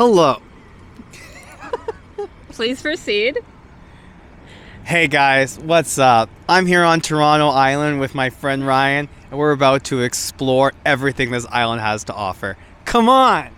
Hello. Please proceed. Hey guys, what's up? I'm here on Toronto Island with my friend Ryan, and we're about to explore everything this island has to offer. Come on!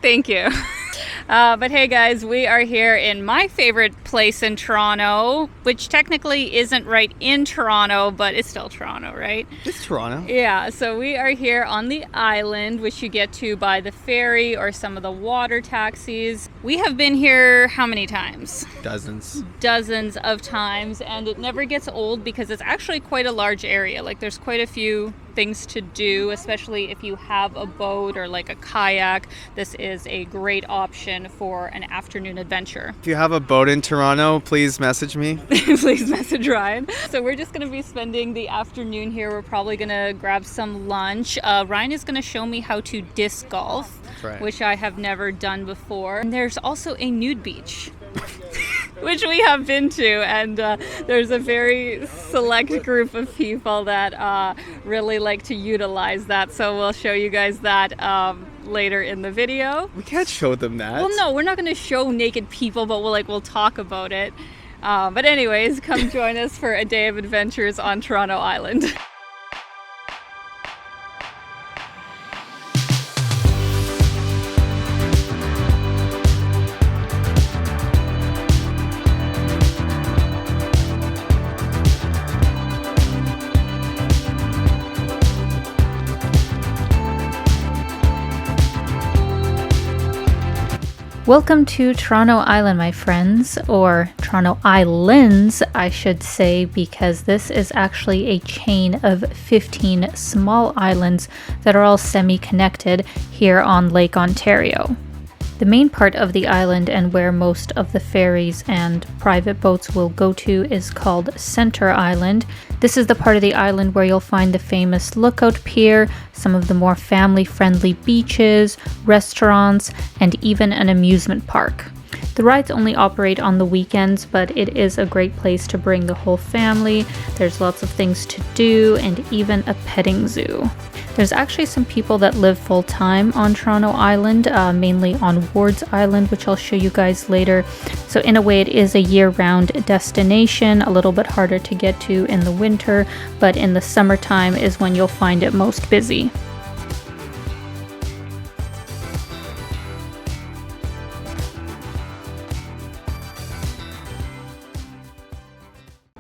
Thank you. But hey guys, we are here in my favorite place in Toronto, which technically isn't right in Toronto, but it's still Toronto, right? It's Toronto. Yeah, so we are here on the island, which you get to by the ferry or some of the water taxis. We have been here how many times? Dozens. Dozens of times, and it never gets old because it's actually quite a large area. Like there's quite a few things to do, especially if you have a boat or like a kayak. This is a great option for an afternoon adventure. If you have a boat in Toronto, please message me. Please message Ryan. So we're just going to be spending the afternoon here. We're probably going to grab some lunch. Ryan is going to show me how to disc golf, right, which I have never done before. And there's also a nude beach. Which we have been to, and there's a very select group of people that really like to utilize that, so we'll show you guys that later in the video. We can't show them that. Well, no, we're not going to show naked people, but we'll talk about it. But anyways, come join us for a day of adventures on Toronto Island. Welcome to Toronto Island, my friends, or Toronto Islands, I should say, because this is actually a chain of 15 small islands that are all semi-connected here on Lake Ontario. The main part of the island and where most of the ferries and private boats will go to is called Center Island. This is the part of the island where you'll find the famous Lookout Pier, some of the more family-friendly beaches, restaurants, and even an amusement park. The rides only operate on the weekends, but it is a great place to bring the whole family. There's lots of things to do and even a petting zoo. There's actually some people that live full-time on Toronto Island, mainly on Wards Island, which I'll show you guys later. So in a way, it is a year-round destination, a little bit harder to get to in the winter, but in the summertime is when you'll find it most busy.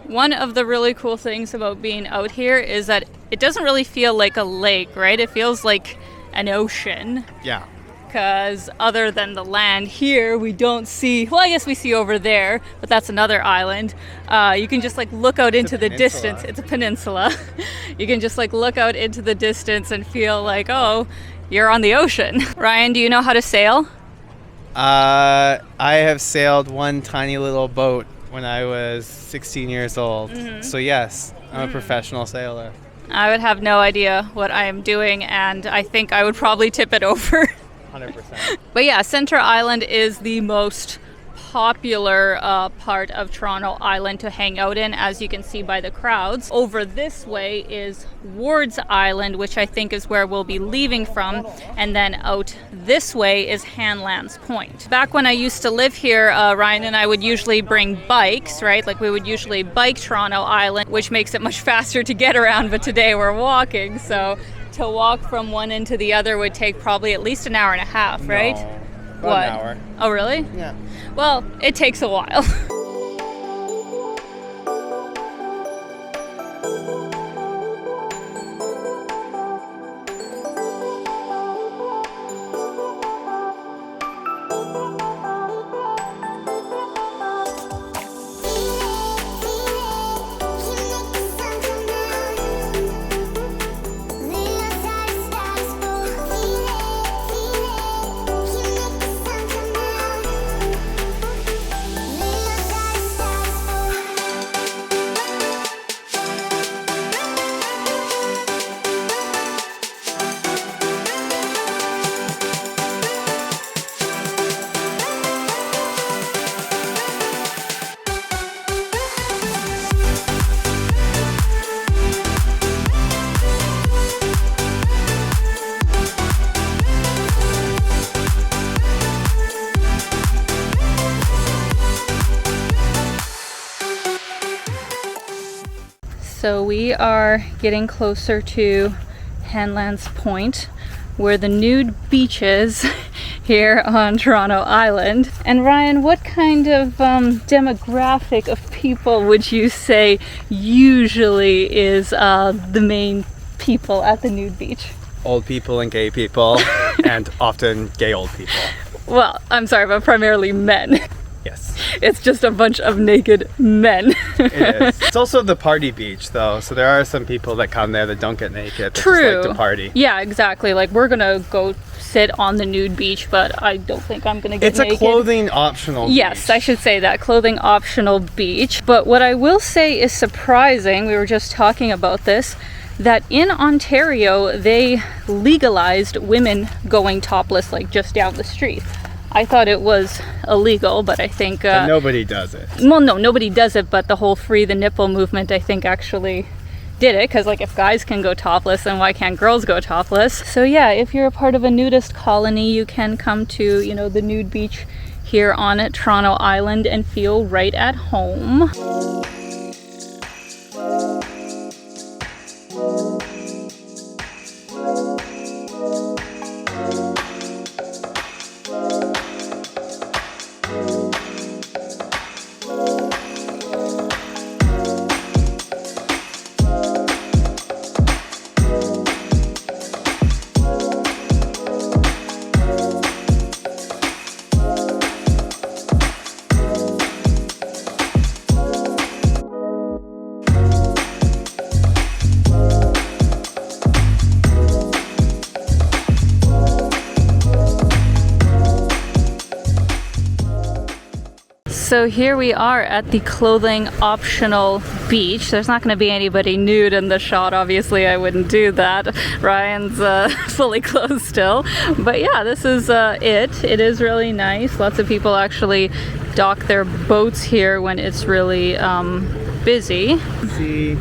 One of the really cool things about being out here is that it doesn't really feel like a lake, right? It feels like an ocean. Yeah. Because other than the land here, we don't see, well, I guess we see over there, but that's another island. You can just like look out into the distance. It's a peninsula. You can just like look out into the distance and feel like, oh, you're on the ocean. Ryan, do you know how to sail? I have sailed one tiny little boat when I was 16 years old. Mm-hmm. So yes, I'm a professional sailor. I would have no idea what I am doing, and I think I would probably tip it over. 100%. But yeah, Center Island is the most popular part of Toronto Island to hang out in, as you can see by the crowds. Over this way is Wards Island, which I think is where we'll be leaving from, and then out this way is Hanlan's Point. Back when I used to live here, Ryan and I would usually bring bikes, right? Like we would usually bike Toronto Island, which makes it much faster to get around, but today we're walking, so to walk from one end to the other would take probably at least an hour and a half, right? No, what? An hour. Oh, really? Yeah. Well, it takes a while. So we are getting closer to Hanlan's Point, where the Nude Beach is here on Toronto Island. And Ryan, what kind of demographic of people would you say usually is the main people at the Nude Beach? Old people and gay people, and often gay old people. Well, I'm sorry, but primarily men. Yes. It's just a bunch of naked men. It is. It's also the party beach, though, so there are some people that come there that don't get naked. That True. Just like to party. Yeah, exactly. Like, we're gonna go sit on the Nude Beach, but I don't think I'm gonna get naked. It's a clothing optional Yes, beach. I should say that. Clothing optional beach. But what I will say is surprising, we were just talking about this, that in Ontario, they legalized women going topless, like, just down the street. I thought it was illegal, but I think... But nobody does it. Well, no, nobody does it, but the whole Free the Nipple movement, I think, actually did it. Because, like, if guys can go topless, then why can't girls go topless? So, yeah, if you're a part of a nudist colony, you can come to, you know, the Nude Beach here on Toronto Island and feel right at home. So here we are at the clothing optional beach. There's not going to be anybody nude in the shot. Obviously, I wouldn't do that. Ryan's fully clothed still. But yeah, this is it. It is really nice. Lots of people actually dock their boats here when it's really busy. See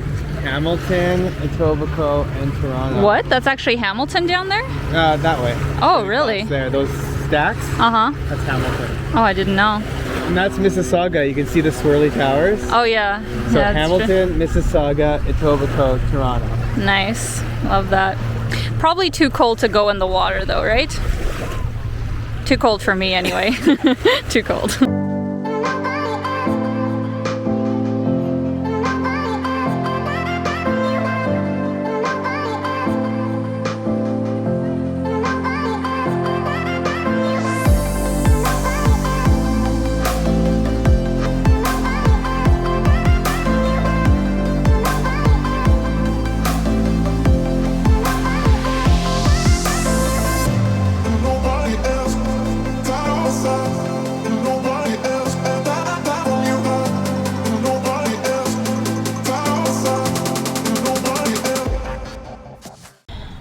Hamilton, Etobicoke, and Toronto. What? That's actually Hamilton down there? That way. Oh, really? There, those stacks. Uh-huh. That's Hamilton. Oh, I didn't know. And that's Mississauga. You can see the swirly towers. Oh, yeah. So Yeah, that's true. Hamilton, Mississauga, Etobicoke, Toronto. Nice. Love that. Probably too cold to go in the water though, right? Too cold for me anyway. Too cold.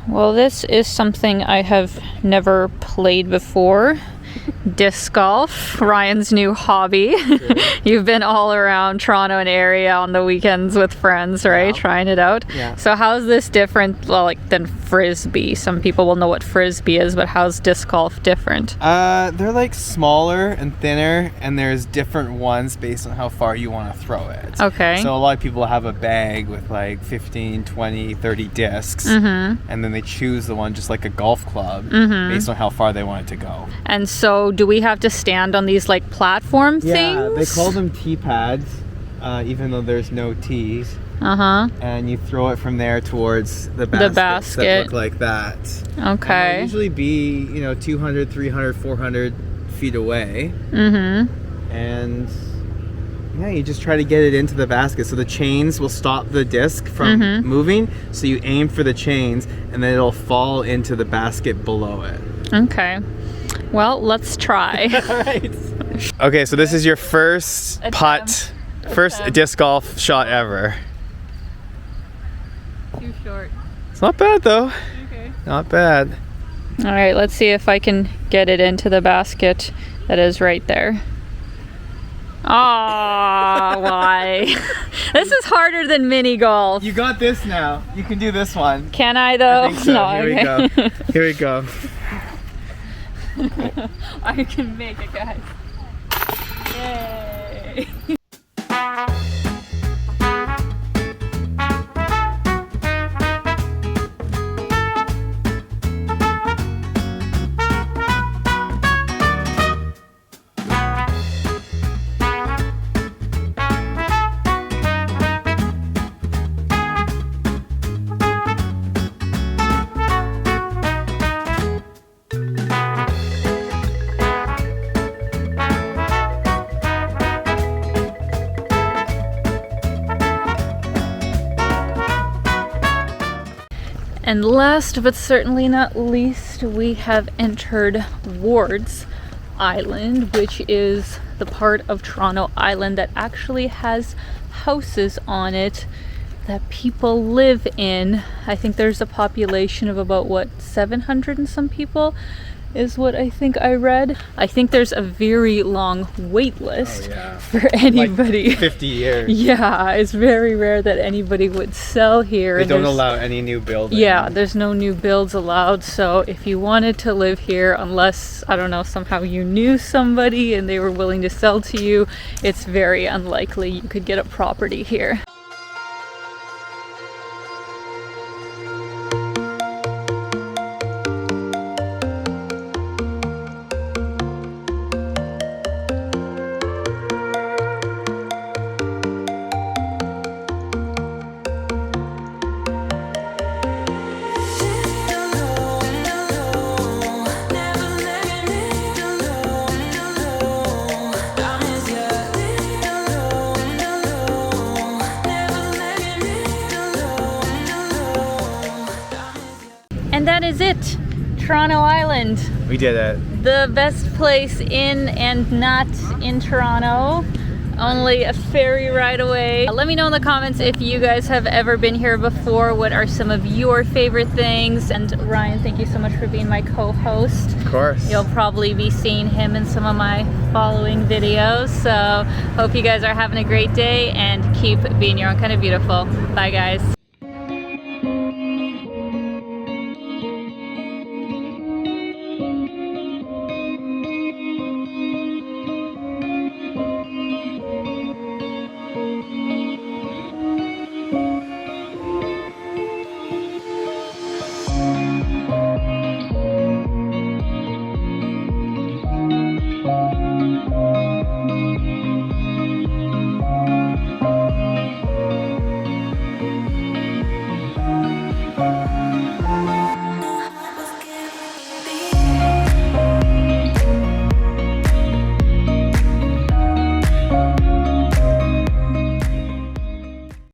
Well, this is something I have never played before. Disc golf, Ryan's new hobby. You've been all around Toronto and area on the weekends with friends, right? Yeah. Trying it out. Yeah. So how's this different, well, like, than frisbee? Some people will know what frisbee is, but how's disc golf different? They're like smaller and thinner, and there's different ones based on how far you want to throw it. Okay. So a lot of people have a bag with like 15, 20, 30 discs, Mm-hmm. and then they choose the one just like a golf club Mm-hmm. based on how far they want it to go. And so do we have to stand on these like platform Yeah, things? they call them tee pads, even though there's no tees. Uh-huh. And you throw it from there towards the baskets basket. that look like that. And they'll Okay. usually be, 200, 300, 400 feet away. Mm-hmm. And yeah, you just try to get it into the basket. So the chains will stop the disc from Mm-hmm. moving. So you aim for the chains, and then it'll fall into the basket below it. Okay. Well, let's try. All right. Okay, so this is your first putt, first Attempt. disc golf shot ever. Too short. It's not bad though. Okay. Not bad. All right, let's see if I can get it into the basket that is right there. Ah, why? This is harder than mini golf. You got this now. You can do this one. Can I though? I think so. No, Here okay. we go. Here we go. I can make it, guys. Yay! And last but certainly not least, we have entered Wards Island, which is the part of Toronto Island that actually has houses on it that people live in. I think there's a population of about, what, 700 and some people is what I think I read. I think there's a very long wait list for anybody. Like 50 years. Yeah, it's very rare that anybody would sell here. They don't allow any new buildings. Yeah, there's no new builds allowed. So if you wanted to live here, unless, I don't know, somehow you knew somebody and they were willing to sell to you, it's very unlikely you could get a property here. And that is it, Toronto Island. We did it. The best place in and not in Toronto. Only a ferry ride away. Let me know in the comments if you guys have ever been here before. What are some of your favorite things? And Ryan, thank you so much for being my co-host. Of course. You'll probably be seeing him in some of my following videos. So hope you guys are having a great day and keep being your own kind of beautiful. Bye guys.